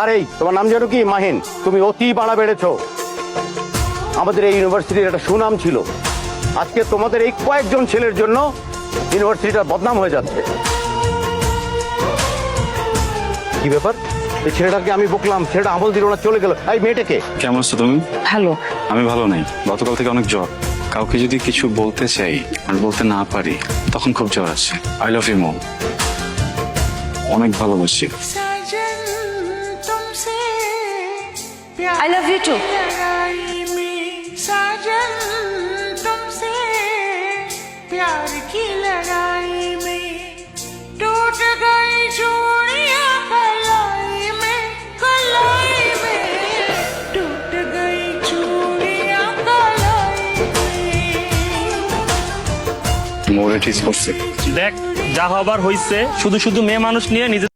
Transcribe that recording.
আর এই তোমার নাম জানো কি? মাহিন। তুমি অতি বাড়া বেড়েছো। আমাদের এই ইউনিভার্সিটির একটা সুনাম ছিল, আজকে তোমাদের এই কয়েকজন ছেলের জন্য ইউনিভার্সিটিটা বদনাম হয়ে যাচ্ছে। কি ব্যাপার? এই ছেলেটাকে আমি বকলাম, ছেলেটা আমল দিল না, চলে গেল। এই মেয়েটাকে। কেমন আছো তুমি? ভালো। আমি ভালো নাই, গতকাল থেকে অনেক জ্বর। কাউকে যদি কিছু বলতে চাই আর বলতে না পারি তখন খুব জ্বর আসে। আই লাভ ইউ মম, অনেক ভালোবাসি। I love you too. साजन तुमसे प्यार की लड़ाई में टूट गई चूड़ियां कलाई में टूट गई चूड़ियां कलाई में। মোরে ঠিক করছে। দেখ, যা হবার হইছে, শুধু শুধু মেয়ে মানুষ নিয়ে নিজে